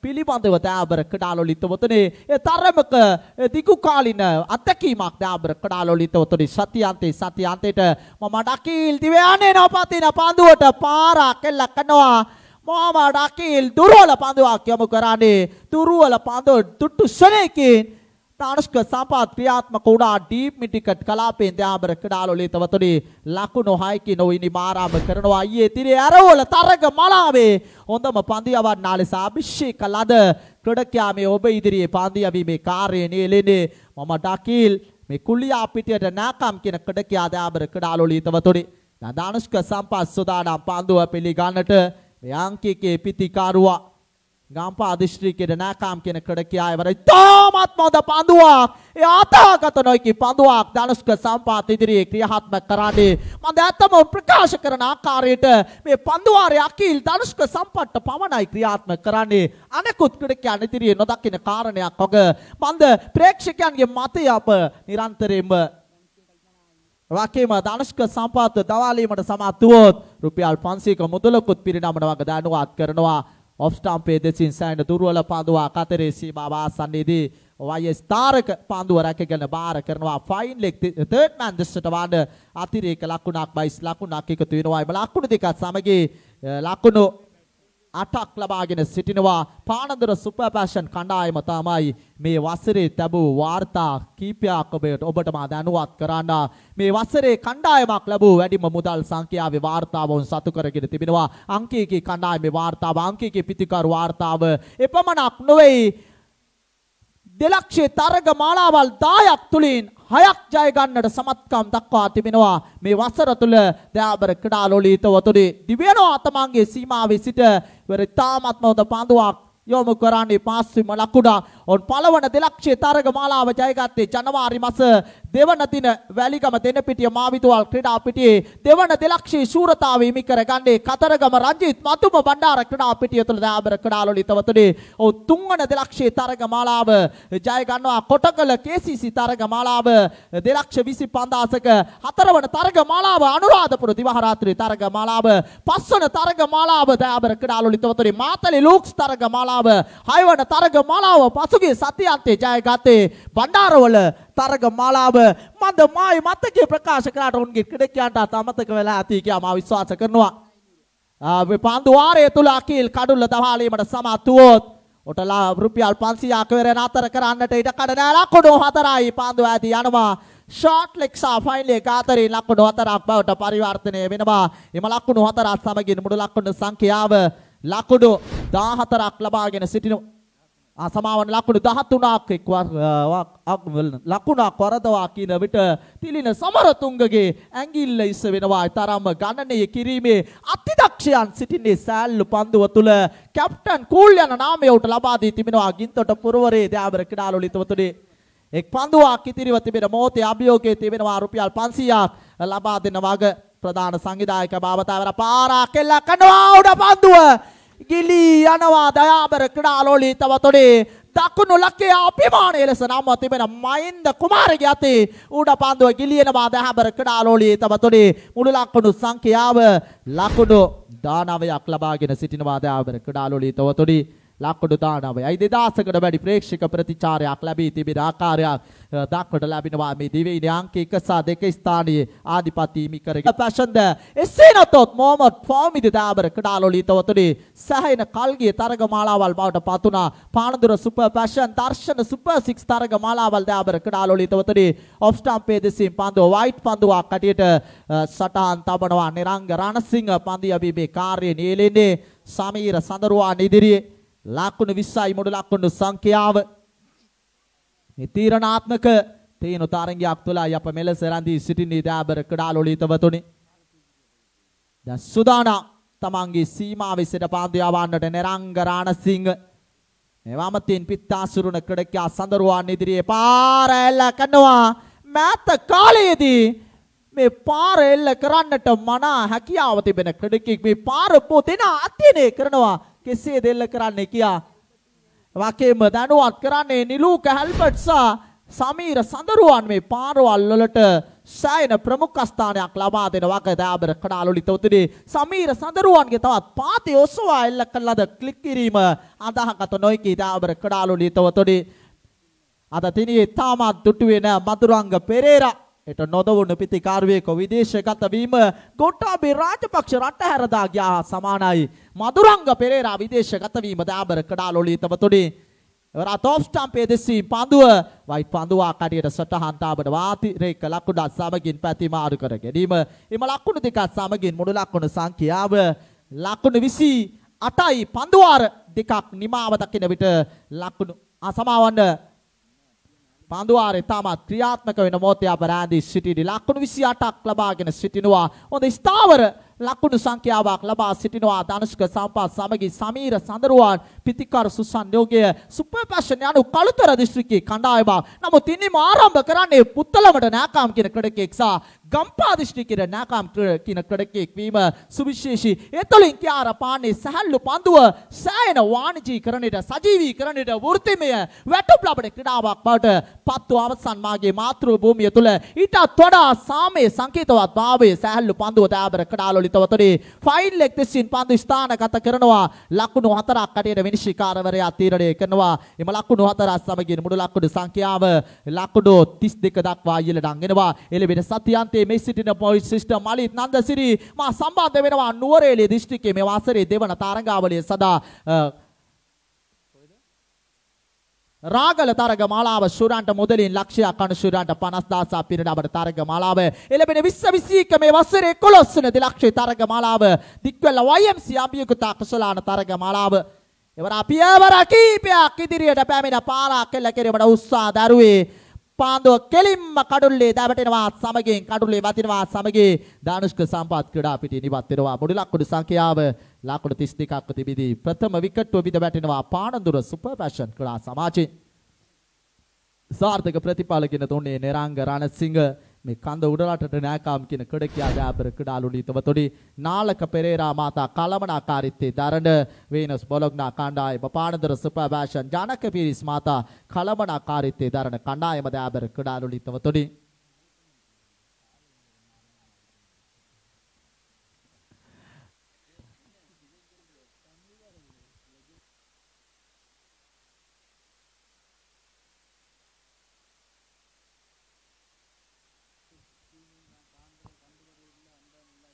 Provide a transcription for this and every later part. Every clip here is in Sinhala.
පිළිබඳව දාබර කඩාලොලිතවතුනේ ඒ තරමක දිගු කාලින අත්දැකීමක් දාබර කඩාලොලිතවතුනේ සතියන්තයට මම ඩකීල් දිවයන්නේ නපතින පන්දුවට පාරක් කෙල්ල කරනවා මොහමඩ් අකීල් දුර්වල පන්දුවක් යොමු කරන්නේ දුර්වල පන්දුව තුට්ටු ශරේකින් තානුෂ්ක සම්පත් ක්‍රියාත්මක උඩා ඩීප් මිටිකට් කලාපෙන් දාබර කඩාලොලිතවතුනේ ලකුණු 6කින් ඔයිනි ආරම්භ කරනවා ඊයේ තිරේ ඇරවල තරග මලාවේ හොඳම පන්දියවන්නා ලෙස අභිෂේක ලද ක්‍රඩකයා මේ ඔබ ඉදිරියේ පන්දියවීමේ කාර්යය නියැලෙන්නේ මම ඩකීල් මේ කුලියා පිටියට නාකම් කියන ක්‍රඩකයා දාබර කඩාලොලිතවතුනේ දානුෂ්ක සම්පත් සෝදානම් පන්දුව පිළිගන්නට මේ අංකිකේ පිටිකාරුවා ගම්පා දිස්ත්‍රික්කයේ නාකාම් කියන ක්‍රඩකයා ඉවරයි තාමත් මොඳ පන්දුවක් ඒ අතගත නොයිකි පන්දුවක් ධනුෂ්ක සම්පාත ඉදිරියේ ක්‍රියාත්මක කරන්නේ මම දැත්තම ප්‍රකාශ කරන ආකාරයට මේ පන්දුවාරේ අකීල් ධනුෂ්ක සම්පත්ට පමණයි ක්‍රියාත්මක කරන්නේ අනෙකුත් ක්‍රඩකයන් ඉදිරියේ නොදකින කාරණයක් වග මන්ද ප්‍රේක්ෂකයන්ගේ මතය අප නිරන්තරයෙන්ම වගේම ධනුෂ්ක සම්පාත දවාලීමට සමත් වුවොත් රුපියල් 500ක මුදලකුත් පිරිනමන වග දැනුවත් කරනවා ඔෆ් ස්ටම්පේ දෙසින් සෑහෙන දුර්වල පන්දුවක් අතරේ සීමාව ආසන්නයේදී වයිඑස් තාරක පන්දුව රැකගෙන බාර කරනවා ෆයින් ලෙග් තර්ඩ් මෑන් දෙසට වඩ අතිරේක ලකුණක් 22 ලකුණක් එකතු වෙනවා එම ලකුණු දෙකත් සමගී ලකුණු 8ක් ලබාගෙන සිටිනවා පානදුර සුපර් පැෂන් කණ්ඩායම තමයි මේ වසරේ ලැබූ වාර්තා කීපයක් ඔබට මා දැනුවත් කරන්න මේ වසරේ කණ්ඩායමක් ලැබූ වැඩිම මුදල් සංඛ්‍යාවේ වාර්තාවන් සතු කරගෙන තිබෙනවා අංකීකී කණ්ඩායමේ වාර්තාව අංකීකී පිටිකරු වාර්තාව එපමණක් නොවේ දෙලක්ෂයේ තරග මාලාවල් 10ක් තුලින් 6ක් ජය ගන්නට සමත්කම් දක්වා තිබෙනවා මේ වසර තුල දාබර කඩාලොලිතවතුනේ දිව්‍යනෝ තමන්ගේ සීමාවේ සිට ඉවර තාමත්ම හොඳ පන්දුවක් යොමු කරන්නේ පාස්විම ලකුණ ඔන් පළවන දෙලක්ෂයේ තරග මාලාව ජයගත්තේ ජනවාරි මාස දෙවන දින වැලිගම දෙනපිටිය මාවිතුවල් ක්‍රීඩා පිටියේ දෙවන දෙලක්ෂයේ ශූරතාවය හිමි කරගන්නේ කතරගම රංජිත් මතුම බණ්ඩාර ක්‍රීඩා පිටිය තුළ දාබර කඩාලොලිතවතුනේ ඔව් තුන්වන දෙලක්ෂයේ තරග මාලාව ජය ගන්නවා කොටකල KCC තරග මාලාව 2,25,000ක හතරවන තරග මාලාව අනුරාධපුර දිවහරාත්‍රි තරග මාලාව පස්වන තරග මාලාව දාබර කඩාලොලිතවතුනේ මාතලේ ලූක්ස් තරග මාලාව හයවන තරග මාලාව පසුගිය සතියන්තේ ජයගත්තේ බණ්ඩාරවල තරග මාලාව මන්ද මායි මතකයේ ප්‍රකාශ කරාට උන්ගේ ක්‍රීඩකයන්ට අමතක වෙලා ඇති කියලා මා විශ්වාස කරනවා. මේ පන්දු වාරය තුල අකීල් කඩුල්ල දවාලීමට සමත් වුවොත් ඔටලා රුපියල් 500ක් වෙරෙන අතර කරන්නට ඉඩ කඩ නැහැ ලකුණු 4යි පන්දු ඇදී යනවා. ෂෝට් ලෙග් සහ ෆයින් ලෙග් අතරේ ලකුණු 4ක් බවට පරිවර්තනය වෙනවා. එම ලකුණු 4ක් සමගින් මුළු ලකුණු සංඛ්‍යාව ලකුණු 14ක් ලබාගෙන සිටිනවා. සමාවන ලකුණු 13ක් ලකුණක් වරදවා කියන විට තිලින සමරතුංගගේ ඇඟිල්ල ඉස්ස වෙනවා. තරම්ම ගණනය කිරීමේ අතිදක්ෂයන් සිටින්නේ සෑල්ලු පන්දුව තුල කැප්ටන් කූල් යන නාමය උට ලබා දී තිබෙනවා ගින්තොට පුරවරේ දාබර කඩාලොලිතවතුනේ එක් පන්දුවක් ඉතිරිව තිබෙන මොහොතේ අභියෝගයේ තිබෙනවා රුපියල් 500ක් ලබා දෙන වග ප්‍රධාන සංවිධායක බාවතාවර පාරා කෙල්ල කරනවා උඩ පන්දුව ගිලී යනවා දයාබර කඩාලොලිතවතුනේ දකුණු ලකේ අභිමානය ලෙස නම් තිබෙන මහින්ද කුමාරගේ අතේ උඩ පන්දුව ගිලියනවා දයාබර කඩාලොලිතවතුනේ මුළු ලකුණු සංඛ්‍යාව ලකුණු 19ක් ලබාගෙන සිටිනවා දයාබර කඩාලොලිතවතුනේ ලකුණු 19යි 2000කට වැඩි ප්‍රේක්ෂක ප්‍රතිචාරයක් ලැබී තිබෙන ආකාරයක් දක්වට ලැබෙනවා මේ දිවයිනේ අංක 1 සහ 2 ස්ථානයේ ආධිපත්‍ය හිමි කරගෙන පැෂන්ද එසේ නැතොත් මොහමඩ් ෆාමිද දාබර කඩාලොලිතවතුනේ සෑහෙන කල්ගිය තරග මාලාවල් බවට පත් වුණා පානදුර සුපර් පැෂන් දර්ශන සුපර් 6 තරග මාලාවල් දාබර කඩාලොලිතවතුනේ ඔෆ් ස්ටම්පේ දෙසින් පන්දුව වයිට් පන්දුවක් කටියට සටහන් තබනවා නිරංග රණසිංහ පන්දියවීමේ කාර්යය නියැලෙන්නේ සමීර සඳරුවාන් ඉදිරියේ ලකුණු 20යි මුළු ලකුණු සංඛ්‍යාව මේ තීරණාත්මක තීන තරංගයක් තුලයි අප මෙලෙස රැඳී සිටින්නේ දාබර කඩාලොලිතවතුනේ දැන් සුදානා තමන්ගේ සීමාවේ සිට පන්දු යවන්නට නිරංග රණසිංහ මේ වමතින් පිටාසුරුණ ක්‍රඩකයා සඳරුවාන් ඉදිරියේ පාර එල්ල කරනවා මෑත කාලයේදී මේ පාර එල්ල කරන්නට මනා හැකියාව තිබෙන ක්‍රඩකෙක් මේ පාර පොතේන අධ්‍යයනය කරනවා කෙසේ දෙල්ල කරන්නේ කියා වගේම දැනුවත් කරන්නේ නිලූක හැල්බර්ට් සහ සමීර සඳරුවන් මේ පාරවල් වලට සෑයන ප්‍රමුඛ ස්ථානයක් ලබා දෙන වගේ දාබර කඩාලොලි තොතුනේ සමීර සඳරුවන්ගේ තවත් පාතේ ඔසවා එල්ල කළාද ක්ලික් කිරීම අදාහගත නොයිකී දාබර කඩාලොලි තොතුනේ අද තිනේ තාමත් දුටුවේ නැ මදුරංග පෙරේරා එට නොදවුණු පිතිකාරුවෙක විදේශගත වීම ගෝඨාභය රාජපක්ෂ රට හැරදා ගියා සමානයි මදුරංග පෙරේරා විදේශගත වීම දාබර කඩාලොලි තොතුනේ top stump දෙසී පඳුව වයිට් පඳුවා කඩියට සටහන් තාබට වාතිරේක ලකුණු සමගින් පැතිමාරු කර ගැනීම එම ලකුණු දෙක සමගින් මුළු ලකුණු සංඛ්‍යාව ලකුණු 28යි පඳුවාර දෙකක් නිමාව දකින විට ලකුණු අසමාවන්න පඳුවාරේ තාමත් ක්‍රියාත්මක වෙන මොහොතේ අපරාදී සිටිදී ලකුණු 28ක් ලබාගෙන සිටිනවා හොඳ ස්ථාවර ලකුණු සංඛ්‍යාවක් ලබා සිටිනවා ධනුෂ්ක සම්පත් සමගි සමීර සඳරුවන් පිතිකර සුසන් යෝගය සුපර් පැෂන් යනු කළුතර දිස්ත්‍රික්කයේ කණ්ඩායම නමුත් ඉනිම ආරම්භ කරන්නේ පුත්තලමට නාකාම් කියන ක්‍රීඩකෙක් සහ ගම්පා දිස්ත්‍රික්කයේ නාකාම් කියන ක්‍රීඩකෙක් වීම සුවිශේෂී එතලින් කියාර පාන්නේ සහල්ලු පන්දුව සෑයන වාණිජීකරණයට සජීවීකරණයට වෘත්තිමය වැටුප් ලබන ක්‍රීඩාවක් බවට පත්ව අවසන් මාගේ මාතෘ භූමිය තුල ඊටත් වඩා සාමයේ සංකේතවත් භාවයේ සහල්ලු පන්දුව දාබර කඩාලොලි තවතේ ෆයිල් එක් දෙසින් පන්දු ස්ථානගත කරනවා ලකුණු 4ක් කටියට විනිශ්චයකාරවරයා තීරණය කරනවා එම ලකුණු 4 සමගින් මුළු ලකුණු සංඛ්‍යාව ලකුණු 32 දක්වා ඉහළට අංගෙනවා එළවෙන සතියන්තයේ මේ සිටින පොයින්ට් සිස්ටම් මලිත් නන්දසිරි මා සම්බන්ධ වෙනවා නුවරඑළිය දිස්ත්‍රික්කයේ මේ වසරේ දෙවන තරගාවලිය සදා රාගල තරග මාලාව ශුරන්ට මුදලින් ලක්ෂයක් අනු ශුරන්ට 50000ක් පිරිනමන තරග මාලාව එළඹෙන 2021 මේ වසරේ 11 වෙනි ලක්ෂයේ තරග මාලාව දික්වැල්ල YMC අභියෝගතා කුසලාන තරග මාලාව එවර අපි එවර කීපයක් ඉදිරියට පැමිණ පාරක් කෙල්ල කෙරෙමට උත්සාහ දරුවේ පාන්දුව කෙලින්ම කඩුල්ලේ දැවටෙනවා සමගින් කඩුල්ලේ වදිනවා සමගින් ධනුෂ්ක සම්පත් ක්‍රීඩා පිටින් ඉවත් වෙනවා මුළු ලකුණු සංඛ්‍යාව ලකුණු 32ක් තිබිදී ප්‍රථම විකට්ටුව විද වැටෙනවා පානදුර සුපර් පැෂන් ක්‍රීඩා සමාජයේ සාර්ථක ප්‍රතිපාලකින තුනේ නිරංග රණසිංහ මේ කඳ උඩරටට නායකම් කියන ක්‍රීඩකයා දාබර ක්‍රීඩාලුලි තවතොඩි නාලක පෙරේරා මාතා කලමනාකාරීත්වයේ දරන වේනස් බොලොග්නා කණ්ඩායම පානදුර සුපර් පැෂන් ජානක පිරිස් මාතා කලමනාකාරීත්වයේ දරන කණ්ඩායම දාබර ක්‍රීඩාලුලි තවතොඩි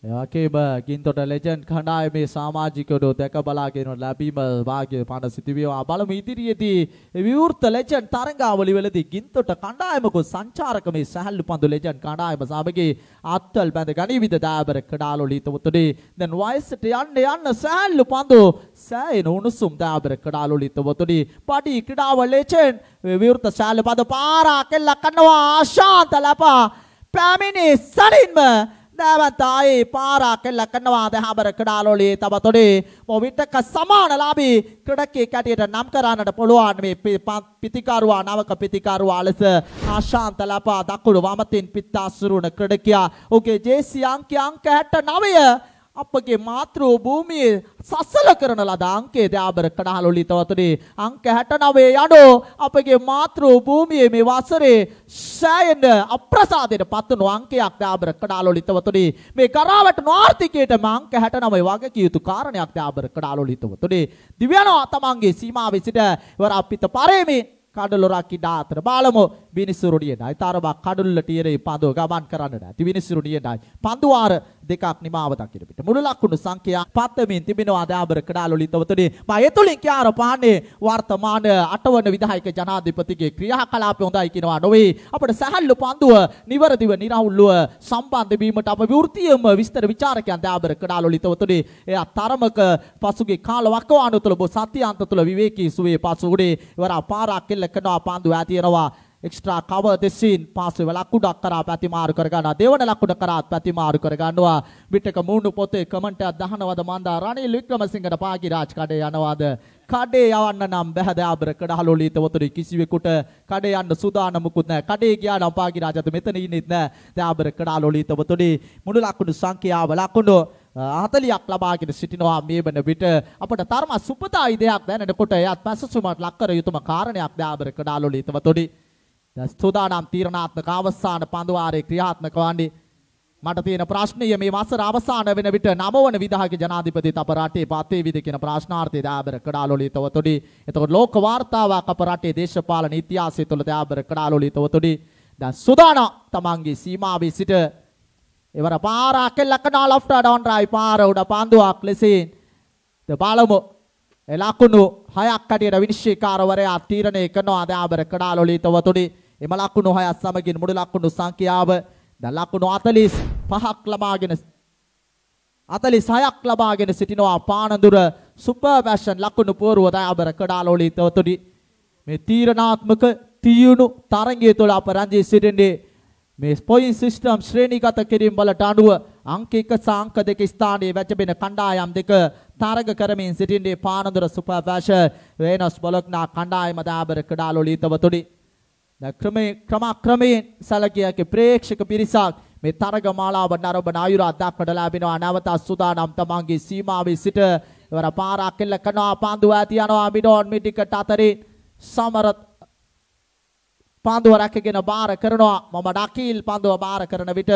යකේබ ගින්තොට ලෙජන්ඩ් කණ්ඩායමේ සමාජිකයෝ දැක බලාගෙන ලැබීම වාග්ය පාන සිටුවියා බලමු ඉදිරියේදී විවෘත ලෙජන්ඩ් තරඟාවලි වලදී ගින්තොට කණ්ඩායමක සංචාරක මේ සහල්ලු පන්දු ලෙජන්ඩ් කණ්ඩායම සමගී අත්වල් බඳ ගනිවිද දාබර කඩාලොලි තොතුනේ දැන් වයසට යන්න සහල්ලු පන්දු සෑයන උණුසුම් දාබර කඩාලොලි තොතුනේ පඩි ක්‍රීඩාව ලෙජන්ඩ් විවෘත සහල්ලු පන්දු පාරා කෙල්ල කනවා ආශාන්ත ලපා පැමිණි සරින්ම දැවතායි පාරා කෙල්ල කනවා දහබර කඩාලොලි තවතොඩේ මොවිටක සමානලාභී ක්‍රීඩකයෙක් ඇටියට නම් කරන්නට පුළුවන් මේ පිතිකාරුවා නවක පිතිකාරුවා ලෙස ආශාන්ත ලපා දකුණු වමතින් පිත්තාසුරුණ ක්‍රීඩකයා ඔහුගේ ජේසි අංක 69 අපගේ මාතෘ භූමියේ සසල කරන ලද අංකයේ දාබර කඩාලොලි තවතොඩේ අංක 69 යඩෝ අපගේ මාතෘ භූමියේ මේ වසරේ සෑයන අප්‍රසාදයට පත්වන අංකයක් දාබර කඩාලොලි තවතොඩේ මේ කරාවට ආර්ථිකයට අංක 69 වගේ කිය යුතු කාරණයක් දාබර කඩාලොලි තවතොඩේ දිව්‍යනවා තමන්ගේ සීමාවේ සිට වර අපිට පරේමේ කඩලොරක් ඉඩාතර බලමු විනිසුරුණියයි තරබක් කඩුල්ල තීරේ පඳුව ගමන් කරන්නට ඇති විනිසුරුණියයි පඳුවාර දෙකක් නිමාව දකින පිට මුළු ලකුණු සංඛ්‍යා පත්වමින් තිබෙනවා දාබර කඩාලොලි තවතොඩේ මා එතුලින් කියාර පාන්නේ වර්තමාන 8 වන විධායක ජනාධිපතිගේ ක්‍රියාකලාපය හොඳයි කියනවා නොවේ අපේ සහල්ලු පඳුව නිවරදිව නිරවුල්ව සම්බන්ධ වීමට අප වෘත්තීයම විස්තර විචාරකයන් දාබර කඩාලොලි තවතොඩේ එය තරමක පසුගේ කාල වකවානුව තුළ බොහෝ සත්‍යාන්ත තුළ විවේකී සුවේ පසු උඩේ ඉවර පාරක් කෙල්ල කරනවා පන්දු ඇතිරවා එක්ස්ට්‍රා කවර් දෙසින් පාස් වෙලා ලකුණක් කරා පැතිමාරු කර ගන්නවා දෙවන ලකුණ කරා පැතිමාරු කර ගන්නවා විටක මූණු පොතේ කමෙන්ට් එකක් දහනවද මන්දා රනිල් වික්‍රමසිංහට පාගිරාජ් කඩේ යනවාද කඩේ යවන්න නම් බෑ දාබර කඩහලොලි තවතුරි කිසිවෙකුට කඩේ යන්න සූදානමුකුත් නැහැ කඩේ ගියා නම් පාගිරාජ් අද මෙතන ඉන්නෙත් නැහැ දාබර කඩහලොලි තවතුරි මුළු ලකුණු සංඛ්‍යාව ලකුණු 40ක් ලබාගෙන සිටිනවා මේ වන විට අපට තරම සුපදායි දෙයක් දැනෙනකොට එයත් පැසසුමට ලක් කර යුතුම කාරණයක් දාබර කඩහලොලි තවතුරි සූදානම් තීරණාත්මක අවසාන පන්දු වාරයේ ක්‍රියාත්මක වන්නේ මට තියෙන ප්‍රශ්නය මේ වසර අවසාන වෙන විට 9 වන විධායක ජනාධිපතිත් අප රටේ පතේ විද කියන ප්‍රශ්නාර්ථය දාබර කඩාලොලි තවතොඩි. එතකොට ලෝක වාර්තාවක් අප රටේ දේශපාලන ඉතිහාසය තුළ දාබර කඩාලොලි තවතොඩි. දැන් සූදානම් තමන්ගේ සීමාවේ සිට එවර පාරක් ලකනා ලොෆ්ට් ඩවුන් ඩ්‍රයිව් පාර උඩ පන්දුවක් ලෙසින් බලමු. ලකුණු 6ක් අඩියට විනිශ්චයකාරවරයා තීරණය කරනවා දාබර කඩාලොලි තවතොඩි. එම ලකුණු 6ත් සමගින් මුළු ලකුණු සංඛ්‍යාව දැන් ලකුණු 45ක් ලබාගෙන 46ක් ලබාගෙන සිටිනවා පානදුර සුපර් වැෂන් ලකුණු පුවරුව දාබර කඩාලොලි තවතොඩි. මේ තීරණාත්මක තියුණු තරගය තුළ අප රංජී සිටින්නේ මේ පොයින්ට් සිස්ටම් ශ්‍රේණිගත කිරීම වලට අනුව අංක 1 සහ අංක 2 ස්ථානයේ වැජබෙන කණ්ඩායම් දෙක තරග කරමින් සිටින්නේ පානදුර සුපර් වැෂන් වෙනස් බොලොග්නා කණ්ඩායම දාබර කඩාලොලි තවතොඩි. ක්‍රමයෙන් සැලකියක ප්‍රේක්ෂක පිරිසක් මේ තරග මාලාව නරඹන අයුර දක්නට ලැබෙනවා. නැවත සූදානම් තමන්ගේ සීමාවේ සිට ඉවර පාරක් කෙල්ල කරනවා පන්දුව ඇති යනවා මිඩෝන් මිටිකට අතරින් සමරත් පන්දුව රැකගෙන බාර කරනවා. මොහමඩ් අකීල් පන්දුව බාර කරන විට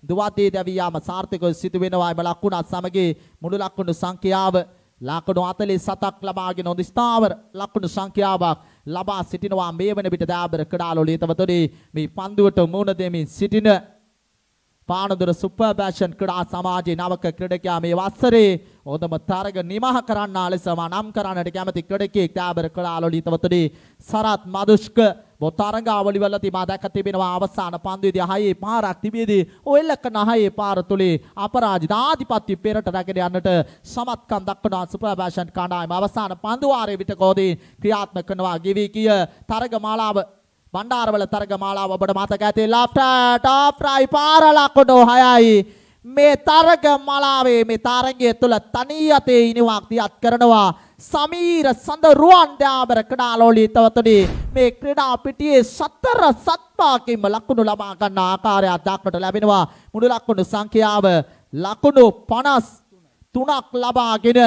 දුවද්දී දැවී යාම සාර්ථකව සිදු වෙනවා. එම ලකුණත් සමගී මුළු ලකුණු සංඛ්‍යාව ලකුණු 47ක් ලබාගෙන හොඳ ස්ථාවර ලකුණු සංඛ්‍යාවක් ලබා සිටිනවා. මේ වන විට දාබර කඩාලොලි තවතොඩි මේ පන්දුවට මුහුණ දෙමින් සිටින පානදුර සුපර් වැෂන් ක්‍රීඩා සමාජයේ නවක ක්‍රීඩකයා මේ වසරේ හොඳම තරග නිමහ කරන්නා ලෙසම නම් කරන්නට කැමති ක්‍රීඩකයෙක් දාබර කඩාලොලි තවතොඩි සරත් මදුෂ්ක තරගාවලි වල තිබා දැක තිබෙනවා. අවසාන පන්දුවේදී 6 පාරක් තිබෙදී ඔය ලකන 6 පාර තුලේ අපරාජිත ආධිපත්‍ය පෙරට රැගෙන යන්නට සමත්කම් දක්වන සුපර් වැෂන් කණ්ඩායම අවසාන පන්දු වාරයේ විතකෝදී ක්‍රියාත්මක කරනවා. ගෙවි කිය තරග මාලාව බණ්ඩාරවල තරග මාලාව ඔබට මතක ඇති ලෙෆ්ට් ටොප් රයිට් පාර ලකුණු 6යි. මේ තරග මාලාවේ මේ තරගය තුල තනි යතේ ඉනිවක් දියත් කරනවා සමීර සඳරුවන් දාබර කඩාලොලි තවතොඩි. මේ ක්‍රීඩා පිටියේ 4 සත්පාකින්ම ලකුණු ලබා ගන්න ආකාරයක් දක්නට ලැබෙනවා. මුළු ලකුණු සංඛ්‍යාව ලකුණු 53ක් ලබාගෙන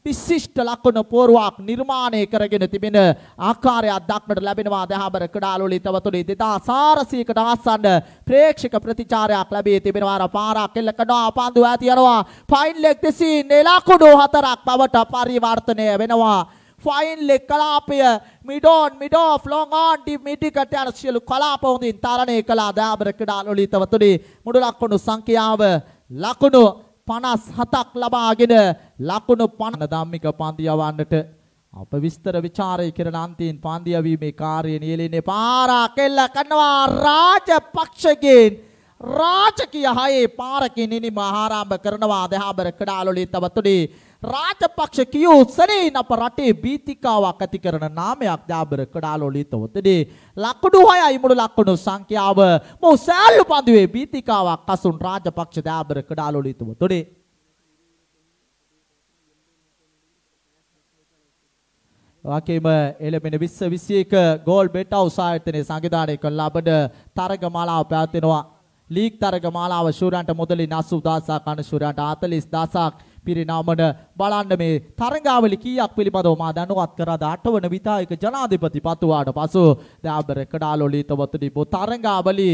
විශිෂ්ට ලකුණු පුවරුවක් නිර්මාණය කරගෙන තිබෙන ආකාරයක් දක්නට ලැබෙනවා. දාබර කඩාලොලි තවතොඩි 2400කට ආසන්න ප්‍රේක්ෂක ප්‍රතිචාරයක් ලැබී තිබෙනවා. අර පාරක් එල්ල කරනවා පන්දුව ඇති යනවා ෆයින් ලෙග් දෙසින් ලකුණු 4ක් බවට පරිවර්තනය වෙනවා. ෆයින් ලෙග් කලාපය mid off long on deep මිඩිකට යන සියලු කලාප හොඳින් තරණය කළා. දාබර කඩාලොලි තවතොඩි මුළු ලකුණු සංඛ්‍යාව ලකුණු 57ක් ලබාගෙන ලකුණු 50 ධම්මික පන්දිය වන්නට අප විස්තර ਵਿਚාරය කරන අන්තිම පන්දිය වීමේ කාර්යය නියැලෙන්නේ පාරක් එල්ල කරනවා රාජපක්ෂගෙන් රාජකීය 6 පාරකින් ඉනිම ආරම්භ කරනවා. දාබර කඩාලොලි තවතොඩි රාජපක්ෂ කියූ සරින් අප රටේ බීතිකාවක් ඇති කරන නාමයක් දාබර කඩාලොලි තවතොඩි. ලකුණු 6යි මුළු ලකුණු සංඛ්‍යාව මොහු සෑල්ලු පන්දුවේ බීතිකාවක් අසුන් රාජපක්ෂ දාබර කඩාලොලි තවතොඩි. වගේම එළඹෙන 2021 ගෝල් බෙට් හවුස් ආයතනයේ සංවිධානය කළ ලබන තරග මාලාව පැවැත්වෙනවා. ලීග් තරග මාලාව ශූරයන්ට මුදලින් 80000ක් අනුශූරයන්ට 40000ක් පිරිනමන බලන්න මේ තරගාවලි කීයක් පිළිබඳව මා දැනුවත් කරාද 8 වන විධායක ජනාධිපති පතුවාට පසු දාබර කඩාලොලි තවතොඩි තරගාවලි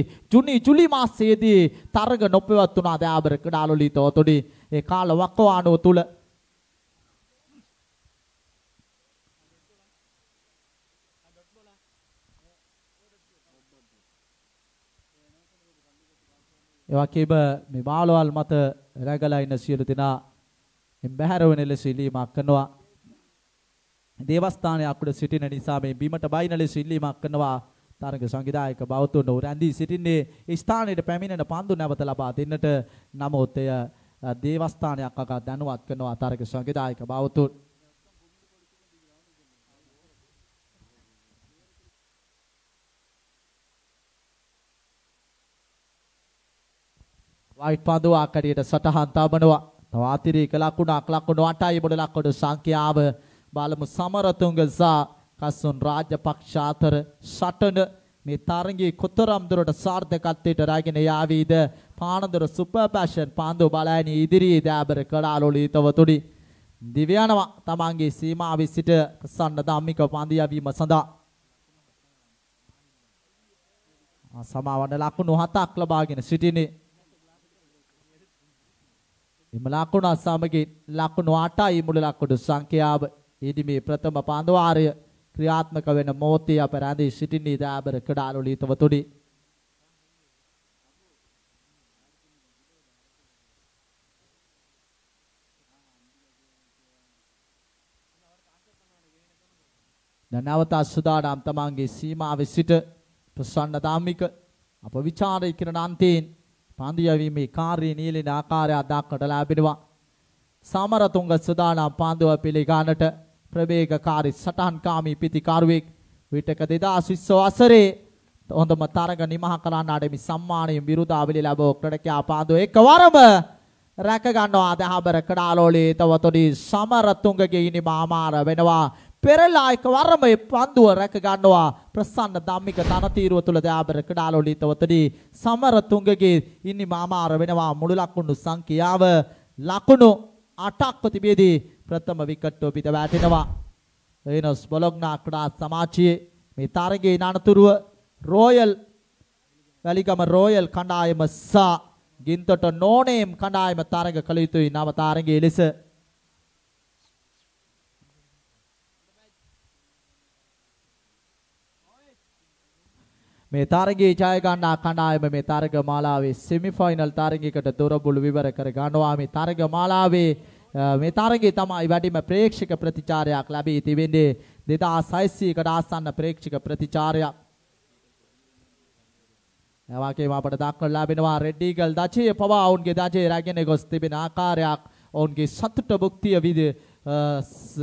ජුලි මාසයේදී තරග නොපැවැත්වුණා. දාබර කඩාලොලි තවතොඩි ඒ කාල වකවානුව තුල එවැකීම මේ මාළවල් මත රැගලා ඉන්න සියලු දෙනා බැහැරවෙන ලෙස ඉල්ලීමක් කරනවා. දේවස්ථානයේ අකුඩ සිටින නිසා මේ බිමට බයින ලෙස ඉල්ලීමක් කරනවා. තරග සංවිධායක බෞතුන් රැඳී සිටින්නේ ස්ථානයේ පැමිණෙන පන්දු නැවත ලබා දෙන්නට. නමුත් එය දේවස්ථානයක් අග දැනුවත් කරනවා තරග සංවිධායක බෞතුන්. වයිට් පන්දුව ආකඩියට සටහන් තබනවා. තව අතිරේක ලකුණක් ලකුණු 8යි මුළු ලකුණු සංඛ්‍යාව බලමු. සමරතුංග සහ කසුන් රාජපක්ෂ අතර සටන මේ තරගයේ කොතරම් දුරට සාර්ථකත්වයට රැගෙන යාවීද? පානදුර සුපර් පැෂන් පන්දුව බලයින් ඉදිරියේ දාබර කඩාලොලි තවතොඩි දිව්‍යනවා තමන්ගේ සීමාවේ සිට සන්න ධම්මික පන්දිය වීම සඳහා සමාවන ලකුණු 7ක් ලබාගෙන සිටිනේ. එම ලකුණු සමගින් ලකුණු 8යි මුළු ලකුණු සංඛ්‍යාව. ඉදි මේ ප්‍රථම පාන්දුවාරය ක්‍රියාත්මක වෙන මොහොතේ අප රැඳී සිටින්නේ දාබර කඩාලොලි තවතුඩි. නැවත සුදානම් තමන්ගේ සීමාවේ සිට ප්‍රසන්න දාමික අප විචාරය කරන අන්තයෙන් පන්දු යැවීමේ කාර්ය නීලන ආකාරය දක්නට ලැබෙනවා. සමරතුංග සුදානම් පන්දුව පිළිගන්නට ප්‍රවේගකාරී සටහන්කාමී පිතිකරුවෙක් විටක 2020 වසරේ හොඳම තරග නිමහ කරන්න ආඩමි සම්මානයෙන් විරුදාවලි ලැබුව ක්‍රඩකයා පන්දුව එකවරම රැක ගන්නවා දහබර කඩාලෝලේ තවතොඩි සමරතුංගගේ ඉනිමාමාර වෙනවා. පෙරලා එකවරම මේ පන්දුව රැක ගන්නවා ප්‍රසන්න ධම්මික තනතිරුව තුල දයාබර කඩාලොලි තවතොඩි සමරතුංගගේ ඉනිමාමාර වෙනවා. මුළු ලකුණු සංඛ්‍යාව ලකුණු 8ක් තිබෙදී ප්‍රථම විකට්ටුව පිට වැටෙනවා. එනස් බොලොග්නා ක්‍රඩා සමාජයේ මේ තරගයේ අනතුරුව රොයල් වැලිගම රොයල් කණ්ඩායම සහ ගින්තොට නෝනේම් කණ්ඩායම තරග කළ යුතුයි. නව තරගයේ ලෙස මේ තරගයේ ජය ගන්නා කණ්ඩායම මේ තරග මාලාවේ සෙමිෆයිනල් තරගයකට දොරබුළු විවර කර ගන්නවා. මේ තරග මාලාවේ මේ තරගයේ තමයි වැඩිම ප්‍රේක්ෂක ප්‍රතිචාරයක් ලැබී තිබෙන්නේ. 2600කට ආසන්න ප්‍රේක්ෂක ප්‍රතිචාරයක්. එවාගේ අපට දක්වන්න ලැබෙනවා රෙඩ් ඊගල් දචේ පවා ඔවුන්ගේ දචේ රැගෙන ගොස් තිබෙන ආකාරයක් ඔවුන්ගේ සතුට භුක්තිය විද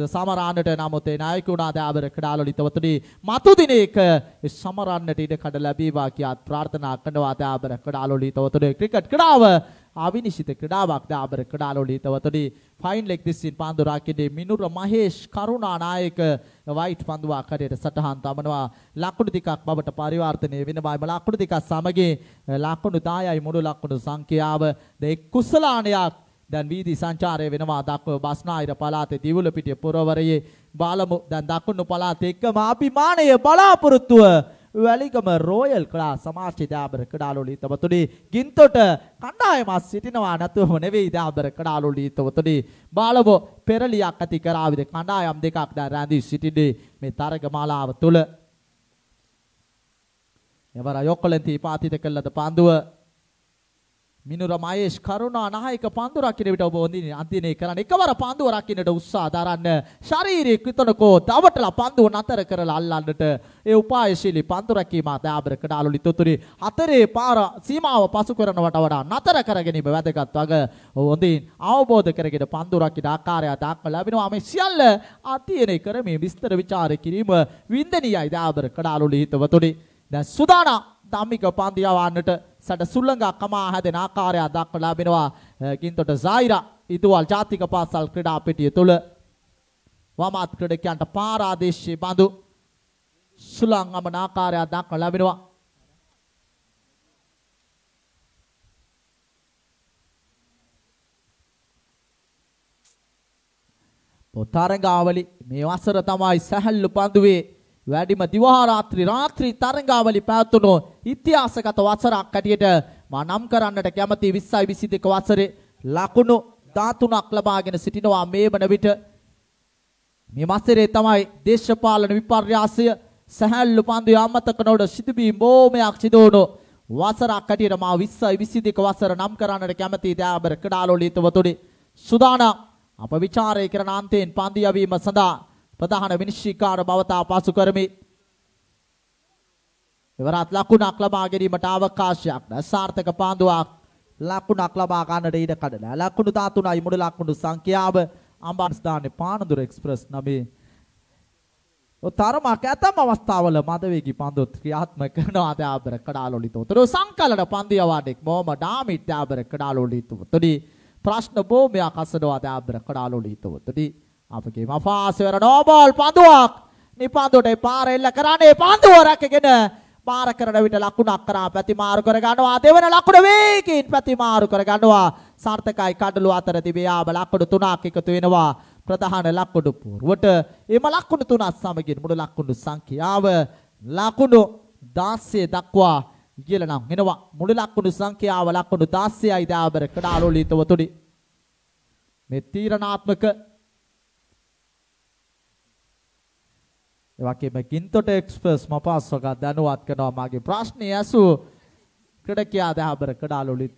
සමරන්නට නමුත් නායකුණා දයාබර කඩාලොලි තවතුඩි මතු දිනයක සමරන්නට ඉඩ කඩ ලැබීවා කියාත් ප්‍රාර්ථනා කරනවා දයාබර කඩාලොලි තවතුඩි. ක්‍රිකට් ක්‍රීඩාව අවිනිශ්චිත ක්‍රීඩාවක් දයාබර කඩාලොලි තවතුඩි. ෆයින් ලෙග් දිස්සින් පන්දු රකින්නේ මිනුර මහේෂ් කරුණානායක වයිට් පන්දුවක් කඩේට සටහන් තබනවා. ලකුණු ටිකක් බවට පරිවර්තනය වෙනවා. ලකුණු ටිකක් සමගින් ලකුණු 10යි මුළු ලකුණු සංඛ්‍යාව. දෙක් කුසලානයක් දැන් වීදි සංචාරය වෙනවා. දක්ව බස්නාහිර පළාතේ දිවුල පිටිය පුරවරයේ බලමු. දැන් දකුණු පළාතේ එක්කම අභිමානීය බලාපොරොත්තුව වැලිගම රොයල් ක්‍රා සමාජයේ දාබර කඩාලොලි තවතුඩි ගින්තොට කණ්ඩායමක් සිටිනවා නැතුවම නෙවෙයි දාබර කඩාලොලි තවතුඩි. බලමු පෙරලියක් ඇති කරාවිද කණ්ඩායම් දෙකක් දැන් රැඳී සිටින්නේ මේ තරග මාලාව තුල. එවර යොක්කලන්ති පාතිත කළද පන්දුව මිනුර මහේෂ් කරුණා නායක පන්දු රකින්න විට ඔබ හොඳින් අන්තිමේ කරන්නේ එකවර පන්දුව රකින්නට උත්සාහ දරන්න. ශාරීරික විතනකෝ දවටලා පන්දුව නතර කරලා අල්ලන්නට ඒ උපායශීලී පන්දු රැකීම දාබර කඩාලොලි තොතුරි හතරේ පාර සීමාව පසු කරනවට වඩා නතර කර ගැනීම වැදගත් වග හොඳින් අවබෝධ කරගෙන පන්දු රකින්න ආකාරය දක්වලා ලැබෙනවා. මේ සියල්ල අධ්‍යයනය කරමින් විස්තර විචාර කිරීම වින්දනීයයි දාබර කඩාලොලි හිතවතුනි. දැන් සුදානම් ධම්මික පන්දිය වන්නට සට සුල්ලංගා කමා හැදෙන ආකාරය දක්වලා ලැබෙනවා. ගින්තොට සායිරා ඉදුවල් ජාතික පාසල් ක්‍රීඩා පිටිය තුල වමාත් ක්‍රීඩකයන්ට පාරාදේශීය බඳු සුලංගමන ආකාරය දක්වලා ලැබෙනවා. තරගාවලි මේ වසර තමයි සැහැල්ලු පන්දුවේ වැඩිම දිවා රාත්‍රී තරගාවලි පැවැත්වුණු ඉතිහාසගත වසරක් හැටියට මා නම් කරන්නට කැමති 2022 වසරේ ලකුණු 13ක් ලබාගෙන සිටිනවා. මේ වන විට මේ වසරේ තමයි දේශපාලන විපර්යාසය සැහැල්ලු පන්දුවේ අමතක නොවන සිදුවීම් බොහොමයක් සිදු වුණු වසරක් හැටියට මා 2022 වසර නම් කරන්නට කැමති දාබර කඩාලොලි තවතුනි. සුදානම් අප විචාරය කරන අන්තයෙන් පන්දු යැවීම සඳහා ප්‍රධාන විනිශ්චයකාර බවතා පසු කරමි. එවරත් ලකුණක් ලබා ගැනීමට අවකාශයක් නැ සාර්ථක පන්දුවක් ලකුණක් ලබා ගන්නට ඉඩ කඩලා ලකුණු 13යි මුළු ලකුණු සංඛ්‍යාව අම්බාස්දානේ පානදුර එක්ස්ප්‍රස් නමේ තරමක් ඇතම් අවස්ථාවල මදවේගී පන්දු ක්‍රියාත්මක කරනවා දාබර කඩාලොලි තොතුරු සංකලන පන්දු යවාඩෙක් මොහමඩ් ආමිත් දාබර කඩාලොලි තොතුරි ප්‍රශ්න බොහොමයක් අසනවා දාබර කඩාලොලි තොතුරි. අපගේ මෆාසවර නෝබෝල් පන්දුවක් නිපන්දුට පාර එල්ල කරන්නේ පන්දුව රැකගෙන පාර කරන විට ලකුණක් කරා ප්‍රතිමාරු කර ගන්නවා. දෙවන ලකුණ වේගින් ප්‍රතිමාරු කර ගන්නවා. සාර්ථකයි කඩලු අතර තිබේ ආව ලකුණු 3ක් එකතු වෙනවා. ප්‍රධාන ලකුණු පුරවට එම ලකුණු 3ත් සමගින් මුළු ලකුණු සංඛ්‍යාව ලකුණු 16 දක්වා කියලා නම් එනවා මුළු ලකුණු සංඛ්‍යාව ලකුණු 16යි දාබර කඩාලෝලිතවතුනි මේ තීරණාත්මක එවැකේම කින්තොට එක්ස්ප්‍රස් මපාස්වක දැනුවත් කරනවා මාගේ ප්‍රශ්නේ ඇසු ක්‍රීඩකයා දාබර කඩාලෝලිත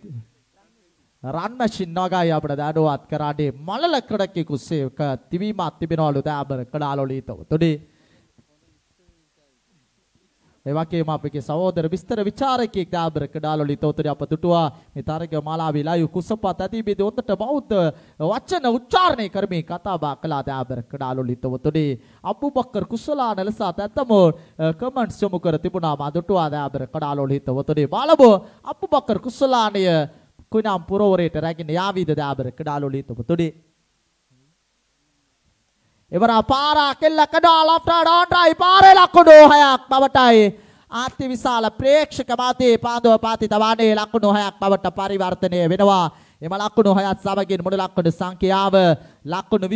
රන් මැෂින් නගායි අපිට දැනුවත් කරානේ මලල ක්‍රීඩකෙකු සේවක තිබීමක් තිබෙනවලු දාබර කඩාලෝලිතවතුනි එවැකේම අපගේ සහෝදර විස්තර විචාරකයෙක් දාබර කඩාලෝලිතවතුනි අප දුටුවා මේ තරග මාලාවේ ලයිව් කුසපත් ඇතිබෙදී උන්ට බෞද්ධ වචන උච්චාරණය කරමින් කතා බහ කළා දාබර කඩාලෝලිතවතුනි අබුබකර් කුසලාන ලෙස ඇතම කමෙන්ට්ස් යොමු කර තිබුණා මා දුටුවා දාබර කඩාලෝලිතවතුනි බලමු අබුබකර් කුසලානය කුණම් පුරවරයට රැගෙන යාවිද දාබර කඩාලෝලිතවතුනි එවරා පාරා කෙල්ල කඩා ලොෆ්ට් ඩාන්ටයි පාරේ ලකුණු 6ක් බවටයි ආති විශාල ප්‍රේක්ෂක මාතේ පාදව පාති තවානේ ලකුණු 6ක් බවට පරිවර්තනය වෙනවා එම ලකුණු 6ත් සමගින් මුළු ලකුණු සංඛ්‍යාව ලකුණු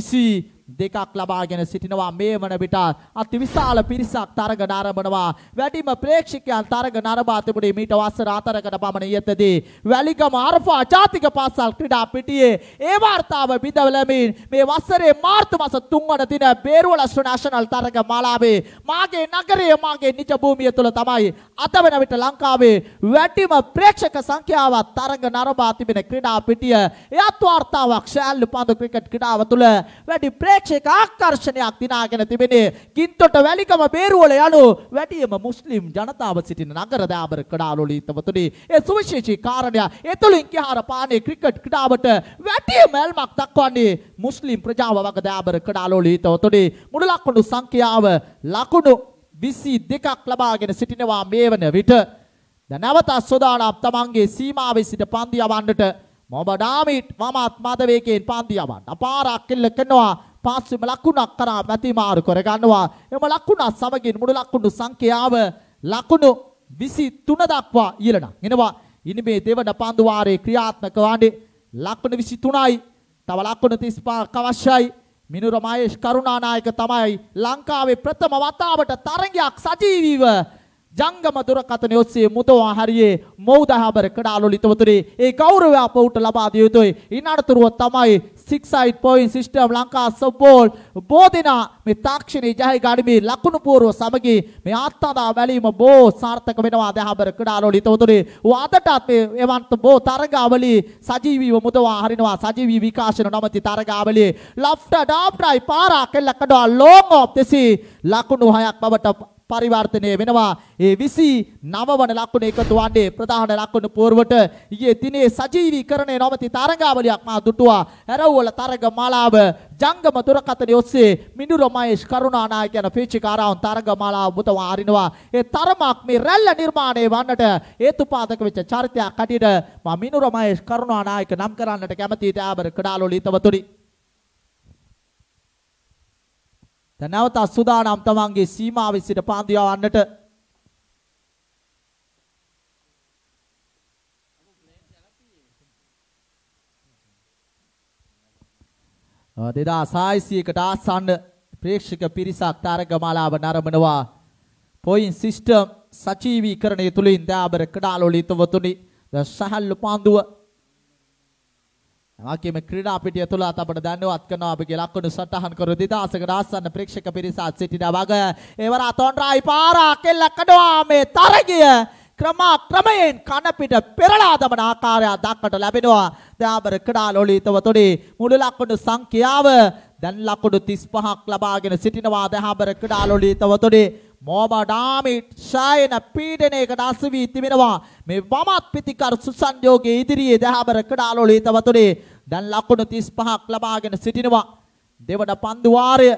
22ක් ලබාගෙන සිටිනවා මේ වන විට අති විශාල පිරිසක් තරග නරඹනවා වැඩිම ප්‍රේක්ෂකයන් තරග නරඹා තිබුණේ මීට වසර 4කට පමණ ඉහතදී වැලිගම අර්ෆා ජාතික පාසල් ක්‍රීඩා පිටියේ ඒ වාර්තාව බිඳවලමින් මේ වසරේ මාර්තු මාස 3 වන දින බේරුවල ශ්‍රී තරග මාලාවේ මාගේ නගරයේ මාගේ නිජ භූමිය තුල තමයි අද වෙන විට ලංකාවේ වැඩිම ප්‍රේක්ෂක සංඛ්‍යාවක් තරග නරඹා තිබෙන ක්‍රීඩා පිටිය එයත් වාර්තාවක් ශාල්ලු පන්දු ක්‍රිකට් ක්‍රීඩාව තුල වැඩි ප්‍රේක්ෂක ආකර්ෂණයක් දිනාගෙන තිබෙන්නේ කින්තොට වැලිකම බේරුවල යනු වැඩිම මුස්ලිම් ජනතාව සිටින නගර දාබර කඩාලෝලිතවතුනි ඒ සුවිශේෂී කාරණය එතුලින් කිහාර පානේ ක්‍රිකට් ක්‍රීඩාවට වැඩිම ඇල්මක් දක්වන්නේ මුස්ලිම් ප්‍රජාව වග දාබර කඩාලෝලිතවතුනි මුළු ලකුණු සංඛ්‍යාව ලකුණු 22ක් ලබාගෙන සිටිනවා මේ වන විට දැන් නැවත සෝදානම් තමන්ගේ සීමාවේ සිට පන්දු යවන්නට මොබඩාමිට් වමත් මද වේගයෙන් පන්දු යවන්න අපාරක් කෙල්ල කරනවා පාස්වෙම ලකුණක් කරා පැතිමාරු කර ගන්නවා එම ලකුණ සමගින් මුළු ලකුණු සංඛ්‍යාව ලකුණු 23 දක්වා ඉහළට එනවා ඉනිමේ දෙවන පන්දු වාරයේ ක්‍රියාත්මක වන්නේ ලකුණු 23යි තව ලකුණු 35ක් අවශ්‍යයි මිනුර මහේෂ් කරුණානායක තමයි ලංකාවේ ප්‍රථම වතාවට තරගයක් සජීවීව ජංගම දුරකථන ඔස්සේ මුදවා හරියේ මෞදහබර කඩාලෝලිතවතුනි ඒ ගෞරවය අපට ලබා දිය යුතුයි ඉන්නතරව තමයි 6-side point system ලංකා සබ්බෝල් බෝධිනා මේ තාක්ෂණයේ ජය ගනිමින් ලකුණු පූර්ව සමගි මේ ආත්මදා වැලීම බෝ සාර්ථක වෙනවා දහබර කඩාලෝලිතවතුනි අදටත් මේ එවන්ත බෝ තරගාවලි සජීවීව මුදවා හරිනවා සජීවී විකාශන නමති තරගාවලි ලොෆ්ට් ඩාප්ටයි පාරා කෙල්ල කඩා ලෝං ඔෆ් දෙසි ලකුණු 6ක් බවට පරිවර්තනය වෙනවා ඒ 29 වන ලකුණ එකතු වන්නේ ප්‍රධාන ලකුණු පුරවට ඊයේ දිනේ සජීවීකරණය නොමැති තරගාවලියක් මා දුටුවා හැරවුවල තරග මාලාව ජංගම දුරකථනයේ ඔස්සේ මිනුර මහේෂ් කරුණානායක යන පීචිකාරාවන් තරග මාලාව මුතවා අරිනවා ඒ තරමක් මේ රැල්ල නිර්මාණය වන්නට හේතුපාදක වෙච්ච චරිතයක් කටියට මා මිනුර මහේෂ් කරුණානායක නම් කරන්නට කැමැති තාබර කඩාලෝලිතවතුනි දැන් නැවත සුදානම් තමන්ගේ සීමාවේ සිට පන්දු යවන්නට දෙදාසායිසියකට ආසන්න ප්‍රේක්ෂක පිරිසක් තරගමාලාව නරඹනවා පොයින්ට් සිස්ටම් සජීවීකරණය තුලින් දාබර කඩාලෝලිතවතුනි සහල්ලු පන්දුව ආකීම ක්‍රීඩා පිටිය තුල අපට දැනුවත් කරනවා අපගේ ලකුණු සටහන් කර 2000කට ආසන්න ප්‍රේක්ෂක පිරිසක් සිටින වග ඒවර අතොන්රයි පාරා කෙල්ල කඩවා මේ තරගය ක්‍රමයෙන් කන පිට පෙරලා දමන ආකාරය දක්නට ලැබෙනවා දාබර කඩාලෝලිතවතුනි මුළු ලකුණු සංඛ්‍යාව දැන් ලකුණු 35ක් ලබාගෙන සිටිනවා දාබර කඩාලෝලිතවතුනි මොබඩාමිට් ශායන පීඩනයකට අසවි තිබෙනවා මේ වමත් පිටිකර සුසන්යෝගයේ ඉදිරියේ දහබර කඩාලෝලිතවතුනි දැන් ලකුණු 35ක් ලබාගෙන සිටිනවා දෙවන පන්දු වාරය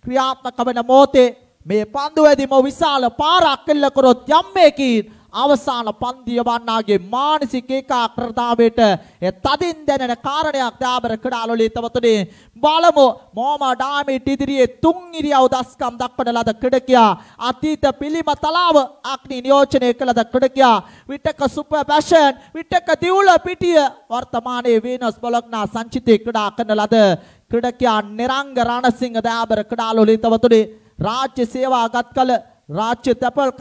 ක්‍රියාත්මක වන මොහොතේ මේ පන්දුවේදීම විශාල පාරක් කෙල්ල කරොත් යම්මේකින් අවසාන පන්දිය වන්නාගේ මානසික ඒකාග්‍රතාවයට තදින් දැනෙන කාරණයක් දාබර කඩාලෝලිතවතුනි බලමු මොහමඩාමිට් ඉදිරියේ තුන් ඉරියව් දස්කම් දක්වන ලද ක්‍රීඩකයා අතීත පිළිමතලාව අග්නි නියෝජනය කළ ද ක්‍රීඩකයා විටක සුපර් පැෂන් විටක දිවුල පිටිය වර්තමානයේ වීනස් බොලොග්නා සංචිතේ ක්‍රීඩා කරන ලද ක්‍රීඩකයා නිරංග රණසිංහ දාබර කඩාලෝලිතවතුනි රාජ්‍ය සේවාගත් කල රාජ්‍ය තැපල්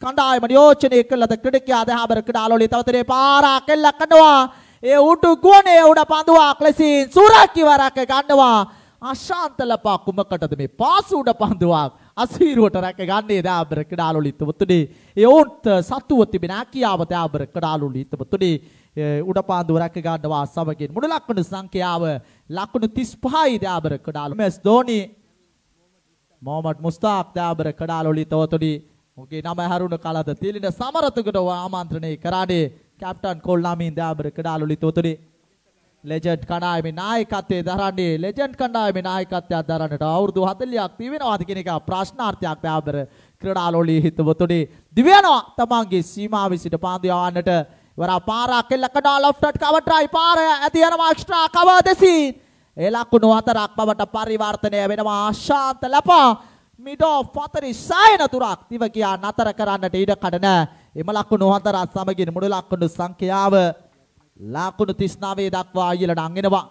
කණ්ඩායම නියෝජනය කළද ක්‍රීඩකයා දහබර ක්‍රීඩාලෝලී තවතරේ පාරක් කෙල්ල කරනවා ඒ උඩු ගුණේ උඩ පන්දුවක් ලෙසින් සුරකිවරක ගන්නවා අශාන්ත ලපා කුමකටද මේ පාසු උඩ පන්දුවක් අසීරුවට රැක ගන්නේ දහබර ක්‍රීඩාලෝලී තවතුනේ ඒ උන්ට සතුව තිබෙන හැකියාව දහබර ක්‍රීඩාලෝලී තවතුනේ උඩ පන්දුව රැක ගන්නවා සමගින් මුළු ලකුණු සංඛ්‍යාව ලකුණු 35යි දහබර ක්‍රීඩාලෝලී MS ධෝනි මොහමඩ් මුස්තාක් දහබර ක්‍රීඩාලෝලී තවතුනේ ඔගේ නම හරුණ කලද තිලින සමරතුකට ආමන්ත්‍රණය කරානේ කැප්ටන් කොල්ලාමින් දහබර ක්‍රීඩාලෝලී තවතුනේ ලෙජන්ඩ් කණ්ඩායමේ නායකත්වයේ දරන්නේ ලෙජන්ඩ් කණ්ඩායමේ නායකත්වයක් දරන්නට අවුරුදු 40ක් තිබෙනවාද කියන එක ප්‍රශ්නාර්ථයක් දහබර ක්‍රීඩාලෝලී හිතවතුනේ දිව්‍යනවා තමන්ගේ සීමාව විසිට පාන්දු යවන්නට වරා පාරක් කෙල්ල කඩා ලොෆ්ටඩ් කවර් ට්‍රයි පාර ඇති යනවා එක්ස්ට්‍රා කවර් දෙසින් ඒ ලකුණු 4ක් බවට පරිවර්තනය වෙනවා ආශාන්ත ලපා මිඩෝ ෆතරි සායන තුරක් දිව කියා නතර කරන්නට ඉඩ කඩන එම ලකුණු 4 සමගින් මුළු ලකුණු සංඛ්‍යාව ලකුණු 39 දක්වා ඊළඟ අංගෙනවා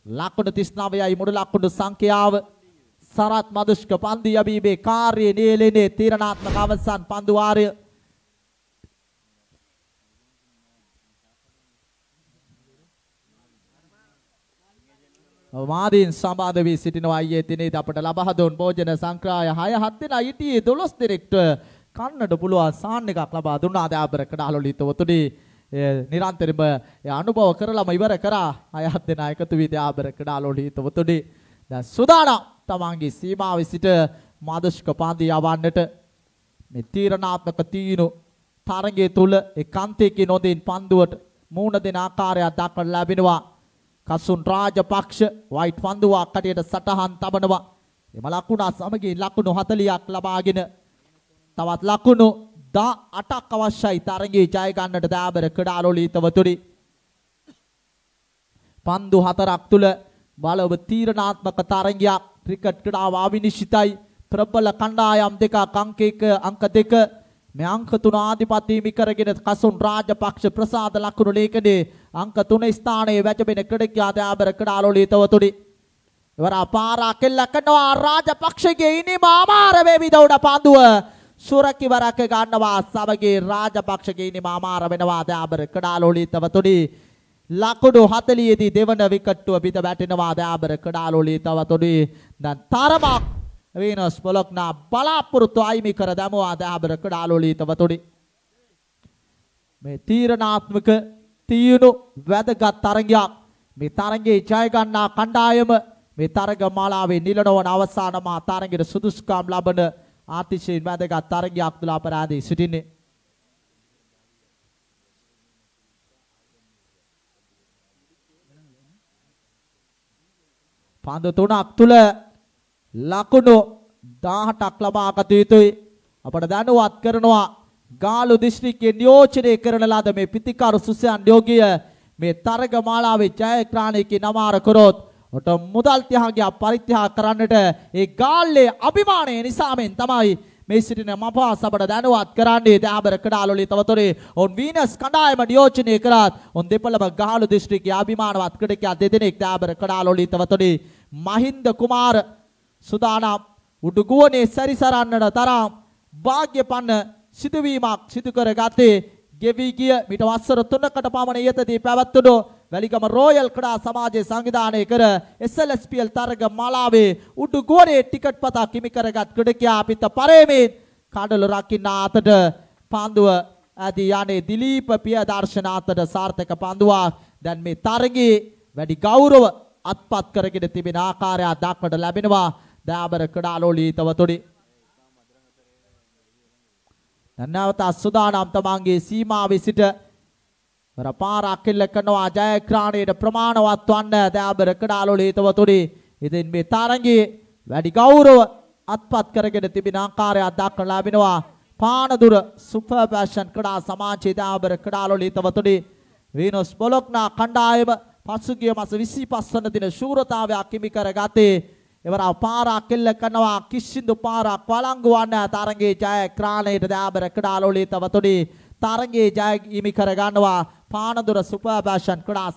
ලකුණු 39යි මුළු ලකුණු සංඛ්‍යාව සරත් මදුෂ්ක පන්දු යබීබේ කාර්යයේ නියැලෙන්නේ තීරණාත්මක අවසන් පන්දු වාරය මාදීන් සම්බන්ධ වී සිටිනවා අයියේ තිනේද අපට ලබා දුන් භෝජන සංග්‍රහය 6-7 දෙනා ඊටී 12 දෙනෙක්ට කන්නට පුළුවන් සාන් එකක් ලබා දුන්නා දහබර ක්‍රීඩාලෝලී තවතුනේ නිරන්තරයෙන්ම අනුභව කරලාම ඉවර කරා 6-7 දෙනා එකතු වී දහබර ක්‍රීඩාලෝලී තවතුනේ දැන් සුදානම් තමන්ගේ සීමාවේ සිට මාදෂ්ක පාන්දු යවන්නට මේ තීරණාත්මක තීනු තරගයේ තුල ඒකාන්තයේ නොදින් පන්දුවට මූණ දෙන ආකාරයක් දක්වන්න ලැබෙනවා කසුන් රාජපක්ෂ වයිට් පන්දුවක් කටියට සටහන් තබනවා එම ලකුණ සමගින් ලකුණු 40ක් ලබාගෙන තවත් ලකුණු 18ක් අවශ්‍යයි තරගයේ ජය ගන්නට දහබර ක්‍රීඩාලෝලී තවතුනේ පන්දු 4ක් තුල බලව තීරණාත්මක තරගයක් ක්‍රිකට් ක්‍රීඩාව අවිනිශ්චිතයි ප්‍රබල කණ්ඩායම් දෙකක් අංක 1 අංක 2 මේ අංක 3 ආධිපත්‍ය හිමි කරගෙන කසුන් රාජපක්ෂ ප්‍රසාද ලකුණු ලේඛනයේ අංක 3 ස්ථානයේ වැජබෙන ක්‍රීඩකයා දහබර ක්‍රීඩාලෝලී තවතුනේ ඉවර පාරා කෙල්ල කරනවා රාජපක්ෂගේ ඉනිම අමාර වේවිද උඩ පන්දුව සුරකිවරක ගන්නවා සමගී රාජපක්ෂගේ ඉනිම අමාර වෙනවා දහබර ක්‍රීඩාලෝලී තවතුනේ ලකුණු 40 දී දෙවන විකට්ටුව පිට වැටෙනවා දහබර ක්‍රීඩාලෝලී තවතුනේ දැන් තරමක් වීනස් බොලොක්නා බලාපොරොත්තු අයිමි කර දමවා දහබර ක්‍රීඩාලෝලී තවතුනේ මේ තීරණාත්මක තීනු වැදගත් තරගයක් මේ තරගයේ ජය ගන්නා කණ්ඩායම මේ තරග මාලාවේ නිලනවන අවසානම තරගයේ සුදුසුකම් ලබන අතිශයින් වැදගත් තරගයක් තුල අපරාධී සිටින්නේ පන්දු 3ක් තුල ලකුණු 18ක් ලබා ගත යුතුයි අපට දැනුවත් කරනවා ගාලු දිස්ත්‍රික්කයේ නියෝජනය කරන ලද මේ පිතිකාරු සුසයන් යෝගිය මේ තරග මාලාවේ ජයග්‍රහණයකින් නමාර කරොත් ඔට මුදල් ත්‍යාගයක් පරිත්‍යාග කරන්නට ඒ ගාල්ලේ අභිමානය නිසාමෙන් තමයි මේ සිටින මපාස් අපට දැනුවත් කරන්නේ දහබර ක්‍රීඩාලෝලී තවතුනේ ඔන් වීනස් කණ්ඩායම නියෝජනය කරත් ඔන් දෙපළම ගාලු දිස්ත්‍රික්කයේ අභිමානවත් ක්‍රීඩකයා දෙදෙනෙක් දහබර ක්‍රීඩාලෝලී තවතුනේ මහින්ද කුමාර සුදානම් උඩුගුවනේ සැරිසරන්නට තරම් වාග්යපන්න සිදුවීමක් සිදු කරගත්තේ ගෙවි ගිය මිට වසර 3කට පමණ ඉහතදී පැවැත්වුණු වැලිගම රෝයල් ක්‍රීඩා සමාජයේ සංවිධානය කර SLSPL තරග මාලාවේ උඩුගුවනේ ටිකට් පතක් හිමි කරගත් ක්‍රීඩකයා පිට පරේමෙන් කඩළු රකින්න අතට පන්දුව ඇදී යන්නේ දිලීප පියදර්ශන අතට සාර්ථක පන්දුවක් දැන් මේ තරගයේ වැඩි ගෞරව අත්පත් කරගෙන තිබෙන ආකාරය දක්වට ලැබෙනවා දහබර ක්‍රීඩාලෝලී තවතුනේ නැවත සුදානම් තමන්ගේ සීමාවේ සිට වර පාරක් කෙල්ල කරනවා ජයග්‍රහණයට ප්‍රමාණවත් වන්න දහබර ක්‍රීඩාලෝලී තවතුනේ ඉතින් මේ තරගයේ වැඩි ගෞරව අත්පත් කරගෙන තිබෙන ආකාරය දක්වන ලැබෙනවා පානදුර සුපර් ෆැෂන් ක්‍රීඩා සමාජයේ දහබර ක්‍රීඩාලෝලී තවතුනේ වීනස් බොලොක්නා කණ්ඩායම පසුගිය මාස 25 වන දින ශූරතාවයක් හිමි කරගත්තේ එවර පාරක් කෙල්ල කරනවා කිසිදු පාරක් වළංගු වන්න තරගයේ ජයග්‍රහණයට දහබර ක්‍රීඩාලෝලී තවතුනේ තරගයේ ජය හිමි කර ගන්නවා පානදුර සුපර් ෆැෂන් ක්‍රීඩා